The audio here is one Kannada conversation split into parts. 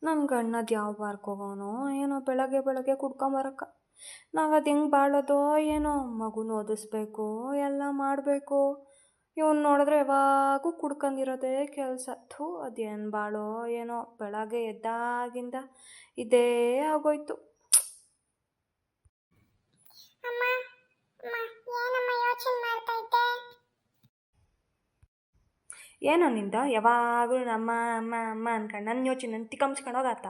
ನನ್ನ ಗಂಡದು ಯಾವ ಬಾರ್ಗೆ ಹೋಗೋನೋ ಏನೋ ಬೆಳಗ್ಗೆ ಬೆಳಗ್ಗೆ ಕುಡ್ಕೊಂಬರಕ್ಕ. ನಾವು ಅದು ಹೆಂಗೆ ಬಾಳೋದೋ ಏನೋ. ಮಗುನ ಓದಿಸ್ಬೇಕು, ಎಲ್ಲ ಮಾಡಬೇಕು. ಇವ್ನು ನೋಡಿದ್ರೆ ಯಾವಾಗೂ ಕುಡ್ಕೊಂಡಿರೋದೇ ಕೆಲಸ. ಥೂ, ಅದೇನು ಬಾಳೋ ಏನೋ. ಬೆಳಗ್ಗೆ ಎದ್ದಾಗಿಂದ ಇದೇ ಆಗೋಯ್ತು. ಏನೋ ನಿಂದ ಯಾವಾಗಲೂ ನಮ್ಮ ಅಮ್ಮ ಅಮ್ಮ ಅನ್ಕೊಂಡು ನನ್ನ ಯೋಚನೆ ನನ್ನ ತಿಕ್ಕಂಸ್ಕೊಂಡು ಹೋಗತ್ತ.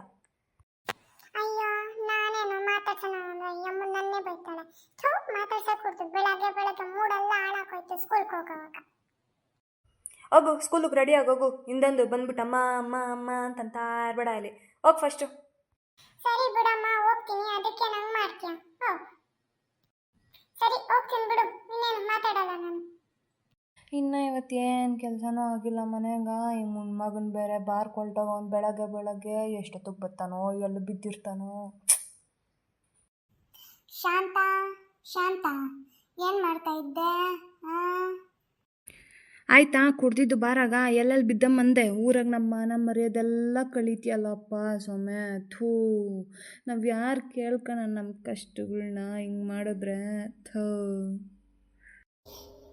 ಅಯ್ಯೋ, ನಾನೇನು ಮಾತಾಡ್ಸೋಣ ಅಂದ್ರೆ ಅಮ್ಮ ನನ್ನೇ ಬೈತಾಳೆ. ಮಾತಾಡ್ಸಕ್ ಕೊಡ್ತು. ಬೆಳಗ್ಗೆ ಬೆಳಗ್ಗೆ ಮೂಡೆಲ್ಲ ಹಾಳಾಗೋಯ್ತು ಸ್ಕೂಲ್ಗೆ ಹೋಗೋವಾಗ. ಹೋಗು, ಸ್ಕೂಲಿಗೆ ರೆಡಿ ಆಗೋಗು. ಹಿಂದೊಂದು ಬಂದ್ಬಿಟ್ಟು ಅಮ್ಮ ಅಮ್ಮ ಅಮ್ಮ ಅಂತಂತ ಇರಬೇಡ ಇಲ್ಲಿ. ಹೋಗಿ ಫಸ್ಟು. ಸರಿ ಬಿಡಮ್ಮ, ಹೋಗ್ತೀನಿ. ಅದಕ್ಕೆ ನಂಗೆ ಮಾಡ್ತೀಯ? ಸರಿ, ಹೋಗ್ತೀನಿ ಬಿಡು. ಇನ್ನೇನು ಮಾತಾಡಲ್ಲ ನಾನು. ಇನ್ನು ಇವತ್ತೇನು ಕೆಲಸನೂ ಆಗಿಲ್ಲ ಮನೆಗ. ಈ ಮಗನ ಬೇರೆ ಬಾರ್ ಕೊಲ್ಟೋಗವ್ನು. ಬೆಳಗ್ಗೆ ಬೆಳಗ್ಗೆ ಎಷ್ಟೊತ್ತಿಗೆ ಬರ್ತಾನೋ, ಎಲ್ಲಿ ಬಿದ್ದಿರ್ತಾನೋ. ಶಾಂತ, ಶಾಂತ, ಏನು ಮಾಡ್ತಾ ಇದ್ದೆ? ಆಯ್ತಾ ಕುಡ್ದಿದ್ದು ಬಾರಾಗ ಎಲ್ಲೆಲ್ಲಿ ಬಿದ್ದಮ್ಮಂದೆ. ಊರಾಗ ನಮ್ಮ ಮರ್ಯಾದೆಲ್ಲ ಕಳೀತಿಯಲ್ಲಪ್ಪ ಸೊಮ್ಮೆ. ಥೂ, ನಾವು ಯಾರು ಕೇಳ್ಕೊಳ ನಮ್ಮ ಕಷ್ಟಗಳನ್ನ ಹಿಂಗೆ ಮಾಡಿದ್ರೆ. ಥೂ.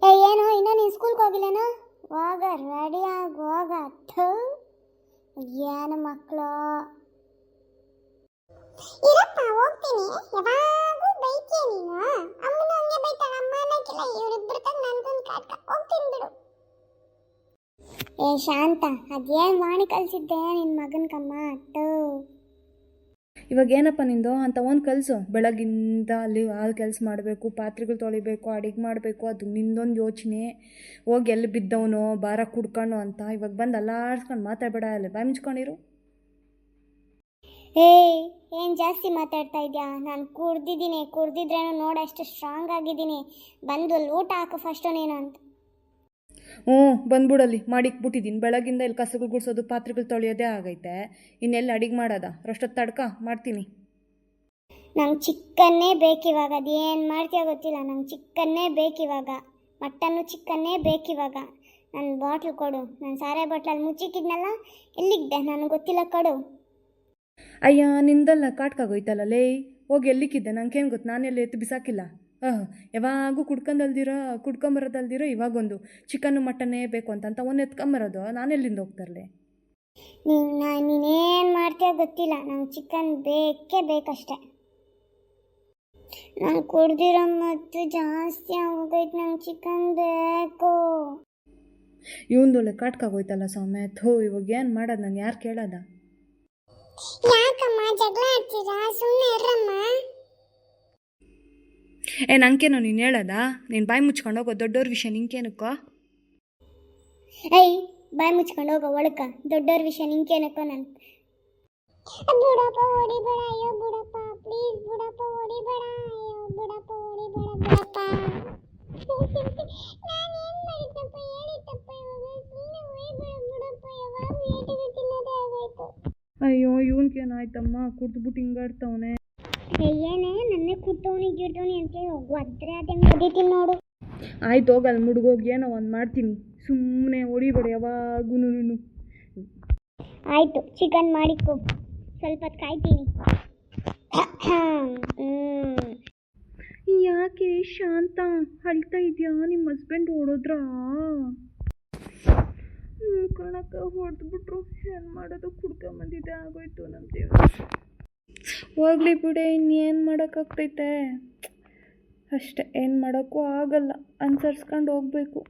ಏನು ಇನ್ನೂ ನೀನು ಸ್ಕೂಲ್ಗೆ ಹೋಗಿಲ್ಲೇನೋ? ಹೋಗ, ರೆಡಿ ಆಗಿ ಹೋಗ. ಥೂ, ಏನು ಮಕ್ಕಳು. ಇರಪ್ಪ, ಹೋಗ್ತೀನಿ. ಯಾವಾಗೂ ಬೈತೀಯ ನೀನು. ಅಮ್ಮನೂ ಹಂಗೆ ಬೈತಾಳ. ಅಮ್ಮ ಅನ್ನಕ್ಕಿಲ್ಲ, ಇವರಿಬ್ಬರು ತಗ ನನ್ಗೊಂದು ಕಾಟ. ಹೋಗ್ತೀನಿ ಬಿಡು. ಶಾಂತ, ಅದೇನು ಮಾಡಿ ಕಲಿಸಿದ್ದೆ ನಿನ್ನ ಮಗನ್ಕಮ್ಮ. ಥೂ, ಇವಾಗ ಏನಪ್ಪ ನಿಂದು ಅಂತ ಒಂದು ಕಲಿಸು. ಬೆಳಗಿಂದ ಅಲ್ಲಿ ಕೆಲಸ ಮಾಡಬೇಕು, ಪಾತ್ರೆಗಳು ತೊಳಿಬೇಕು, ಅಡಿಗೆ ಮಾಡಬೇಕು. ಅದು ನಿಂದೊಂದು ಯೋಚನೆ. ಹೋಗಿ ಎಲ್ಲಿ ಬಿದ್ದವನು ಬಾರ ಕುಡ್ಕೊಂಡು ಅಂತ. ಇವಾಗ ಬಂದು ಅಲ್ಲಾಡ್ಸ್ಕೊಂಡು ಮಾತಾಡಬೇಡ. ಅಲ್ಲಿ ಬಾಯಿ ಮುಚ್ಕೊಂಡಿರು. ಏನು ಜಾಸ್ತಿ ಮಾತಾಡ್ತಾ ಇದೆಯಾ? ನಾನು ಕುಡ್ದಿದ್ರೇನು ನೋಡಷ್ಟು ಸ್ಟ್ರಾಂಗ್ ಆಗಿದ್ದೀನಿ. ಬಂದು ಅಲ್ಲಿ ಊಟ ಹಾಕು ಫಸ್ಟು ನೀನು ಅಂತ. ಬಂದ್ಬಿಡಲ್ಲಿ ಮಾಡಿಕ್ಬಿಟ್ಟಿದ್ದೀನಿ. ಬೆಳಗಿಂದ ಇಲ್ಲಿ ಕಸಗಳು ಗುಡಿಸೋದು, ಪಾತ್ರೆಗಳು ತೊಳೆಯೋದೇ ಆಗೈತೆ. ಇನ್ನೆಲ್ಲಿ ಅಡಿಗೆ ಮಾಡೋದ? ರಷ್ಟೊತ್ತು ತಡ್ಕ ಮಾಡ್ತೀನಿ. ನಂಗೆ ಚಿಕನ್ನೇ ಬೇಕಿವಾಗ. ಅದೇನು ಮಾಡ್ತೀಯ ಗೊತ್ತಿಲ್ಲ. ನಂಗೆ ಚಿಕನ್ನೇ ಬೇಕಿವಾಗ. ಮಟನ್ನು ಚಿಕನ್ನೇ ಬೇಕಿವಾಗ. ನನ್ನ ಬಾಟ್ಲು ಕೊಡು. ನಾನು ಸಾರೇ ಬಾಟ್ಲಲ್ಲಿ ಮುಚ್ಚಿಕ್ಕಿದ್ನಲ್ಲ, ಎಲ್ಲಿದ್ದೆ ನನಗೆ ಗೊತ್ತಿಲ್ಲ, ಕೊಡು. ಅಯ್ಯ, ನಿಂದಲ್ಲ ಕಾಟ್ಕಾಗೋಯ್ತಲ್ಲ ಲೇ. ಹೋಗಿ ಎಲ್ಲಿಕ್ಕಿದ್ದೆ ನಂಗೇನು ಗೊತ್ತು? ನಾನೆಲ್ಲ ಎತ್ತು ಬಿಸಾಕಿಲ್ಲ. ಯಾವಾಗೂ ಕುಡ್ಕೊಂಬರೋದಲ್ದಿರೋ ಇವಾಗೊಂದು ಚಿಕನ್ನು ಮಟನ್ನೇ ಬೇಕು ಅಂತ ಒಂದು ಎತ್ಕೊಂಬರೋದು. ನಾನೆಲ್ಲಿಂದ ಹೋಗ್ತಾರಲೆ? ನೀನೇನು ಮಾಡ್ತೀಯ ಗೊತ್ತಿಲ್ಲ. ನಂಗೆ ಚಿಕನ್ ಬೇಕೇ ಬೇಕಷ್ಟೆ. ನಾನು ಕುಡ್ದಿರೋ ಮತ್ತು ಜಾಸ್ತಿ ಆಗೋಗೈತೆ. ನಂಗೆ ಚಿಕನ್ ಬೇಕು. ಇವಂದೊಳ್ಳೆ ಕಾಟ್ಕಾಗೋಯ್ತಲ್ಲ ಸೌಮ್ಯ. ಥೋ, ಇವಾಗ ಏನು ಮಾಡೋದು? ನಾನು ಯಾರು ಕೇಳೋದ? ಯಾಕಮ್ಮ ಜಗಳ ಆಡ್ತೀರಾ? ಸುಮ್ಮನೆ ಇರಮ್ಮ. ನಂಗೇನೋ ನೀನು ಹೇಳೋದಾ? ನೀನು ಬಾಯಿ ಮುಚ್ಕೊಂಡು ಹೋಗೋ. ದೊಡ್ಡವ್ರ ವಿಷಯ ನಿಂಕೇನಕ್ಕೋ? ಬಾಯಿ ಮುಚ್ಕೊಂಡು ಹೋಗೋ ಒಳಕ. ದೊಡ್ಡವ್ರ ವಿಷಯ ನಿಂಕೇನಕ್ಕೋ? ನಾನು ಬುಡಪ್ಪ ಹೊಡಿಬೇಡ. ಅಯ್ಯೋ ಬುಡಪ್ಪ, ಪ್ಲೀಸ್ ಬುಡಪ್ಪ ಹೊಡಿಬೇಡ. ಅಯ್ಯೋ ಬುಡಪ್ಪ ಹೊಡಿಬೇಡ ಬುಡಪ್ಪ. ನಾನು ಏನು ಮಾಡಿದ್ದಪ್ಪ? ಹೇಳಿದ್ದಪ್ಪ. ಇವಾಗ ಸುಮ್ಮನೆ ಹೊಯ್ಬೇಡ ಬುಡಪ್ಪ. ಯಾವಾಗ ಏಟಿಗೆ ತಿನ್ನೋದೇ ಆಗೋಯ್ತು. ಅಯ್ಯೋ, ಇವನ್ಗೇನಾಯ್ತಮ್ಮ? ಕುಡ್ದ್ಬಿಟ್ಟು ಹಿಂಗಾಡ್ತವನೆ. ಏನೇ ನನ್ನೇ ಕುಟ್ಟವನಿ ಗಿಡ್ತವನಿ ಅಂತ ಒದ್ರೆ ಅದಂಗೆ ಹೊಡಿತೀನಿ ನೋಡು. ಆಯ್ತು, ಹೋಗಲ್ಲ ಮುಡ್ಗೋಗಿ ಏನೋ ಒಂದು ಮಾಡ್ತೀನಿ. ಸುಮ್ಮನೆ ಹೊಡಿಬೇಡ ಯಾವಾಗೂ. ಆಯಿತು, ಚಿಕನ್ ಮಾಡಿಕೊ. ಸ್ವಲ್ಪ ಹೊತ್ತು ಕಾಯ್ತೀನಿ. ಯಾಕೆ ಶಾಂತ ಅಳ್ತಾ ಇದೆಯಾ? ನಿಮ್ಮ ಹಸ್ಬೆಂಡ್ ಓಡೋದ್ರಾ? ಕಣಕ್ಕ ಹೊಡೆದ್ಬಿಟ್ರು. ಏನು ಮಾಡೋದು? ಕುಡ್ಕೊಂಬಂದಿದ್ದೆ ಆಗೋಯ್ತು ನಮ್ಮ ಜೀವನ. ಹೋಗ್ಲಿ ಬಿಡೆ, ಇನ್ನೇನು ಮಾಡೋಕ್ಕಾಗ್ತೈತೆ? ಅಷ್ಟೆ, ಏನು ಮಾಡೋಕ್ಕೂ ಆಗಲ್ಲ. ಅನುಸರಿಸ್ಕೊಂಡು ಹೋಗ್ಬೇಕು.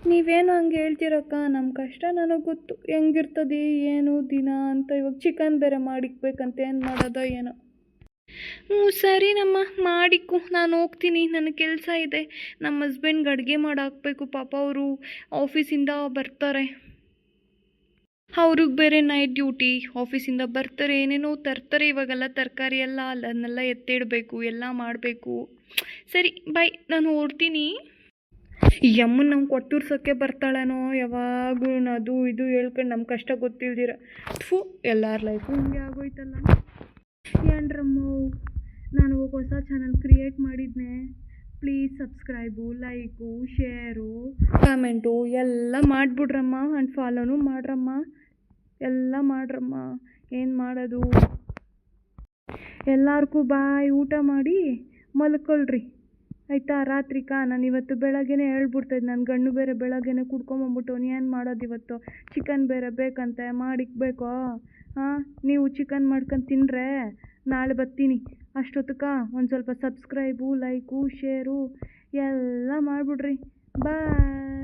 ನೀವೇನು ಹಂಗೆ ಹೇಳ್ತೀರಕ್ಕ. ನಮ್ಮ ಕಷ್ಟ ನನಗೆ ಗೊತ್ತು. ಹೆಂಗಿರ್ತದೆ ಏನು ದಿನ ಅಂತ. ಇವಾಗ ಚಿಕನ್ ಬೇರೆ ಮಾಡಿಕ್ಬೇಕಂತ. ಏನು ಮಾಡೋದೋ ಏನೋ. ಸರಿನಮ್ಮ, ಮಾಡಿಕ್ಕು. ನಾನು ಹೋಗ್ತೀನಿ. ನನಗೆ ಕೆಲಸ ಇದೆ. ನಮ್ಮ ಹಸ್ಬೆಂಡ್ಗೆ ಅಡುಗೆ ಮಾಡಾಕಬೇಕು. ಪಾಪ ಅವರು ಆಫೀಸಿಂದ ಬರ್ತಾರೆ. ಅವ್ರಿಗೆ ಬೇರೆ ನೈಟ್ ಡ್ಯೂಟಿ. ಆಫೀಸಿಂದ ಬರ್ತಾರೆ, ಏನೇನೋ ತರ್ತಾರೆ. ಇವಾಗೆಲ್ಲ ತರಕಾರಿ ಎಲ್ಲ ಅದನ್ನೆಲ್ಲ ಎತ್ತಿಡಬೇಕು, ಎಲ್ಲ ಮಾಡಬೇಕು. ಸರಿ ಬಾಯ್, ನಾನು ಹೊರ್ತೀನಿ. ಈ ಅಮ್ಮನ ನಮ್ಗೆ ಕೊಟ್ಟೂರ್ಸೋಕ್ಕೆ ಬರ್ತಾಳೇನೋ ಯಾವಾಗೂ. ಅದು ಇದು ಹೇಳ್ಕೊಂಡು ನಮ್ಮ ಕಷ್ಟ ಗೊತ್ತಿಲ್ದಿರ. ಥೂ, ಎಲ್ಲರ ಲೈಫು ಹಿಂಗೆ ಆಗೋಯ್ತಲ್ಲ. ಏನ್ರಮ್ಮು, ನಾನು ಹೊಸ ಚಾನಲ್ ಕ್ರಿಯೇಟ್ ಮಾಡಿದ್ನೆ. Please subscribe, like, share, comment ಎಲ್ಲ ಮಾಡಿಬಿಡ್ರಮ್ಮ. ಆ್ಯಂಡ್ ಫಾಲೋನು ಮಾಡ್ರಮ್ಮ. ಎಲ್ಲ ಮಾಡ್ರಮ್ಮ. ಏನು ಮಾಡೋದು? ಎಲ್ಲರಿಗೂ ಬಾಯ್, ಊಟ ಮಾಡಿ ಮಲ್ಕೊಳ್ರಿ ಆಯಿತಾ? ರಾತ್ರಿಕಾ ನಾನು ಇವತ್ತು ಬೆಳಗ್ಗೆನೇ ಹೇಳ್ಬಿಡ್ತಾಯಿದ್ದೆ, ನನ್ನ ಗಂಡು ಬೇರೆ ಬೆಳಗ್ಗೆನೇ ಕುಡ್ಕೊಂಬಂದ್ಬಿಟ್ಟು ಏನು ಮಾಡೋದು ಇವತ್ತು, ಚಿಕನ್ ಬೇರೆ ಬೇಕಂತೆ, ಮಾಡಿಕ್ಬೇಕೋ? ಹಾಂ, ನೀವು ಚಿಕನ್ ಮಾಡ್ಕೊಂಡು ತಿಂದರೆ ನಾಳೆ ಬರ್ತೀನಿ. ಅಷ್ಟೊತ್ತಕ್ಕೆ ಒಂದು ಸ್ವಲ್ಪ ಸಬ್ಸ್ಕ್ರೈಬು, ಲೈಕು, ಶೇರು ಎಲ್ಲ ಮಾಡಿಬಿಡ್ರಿ. ಬಾಯ್.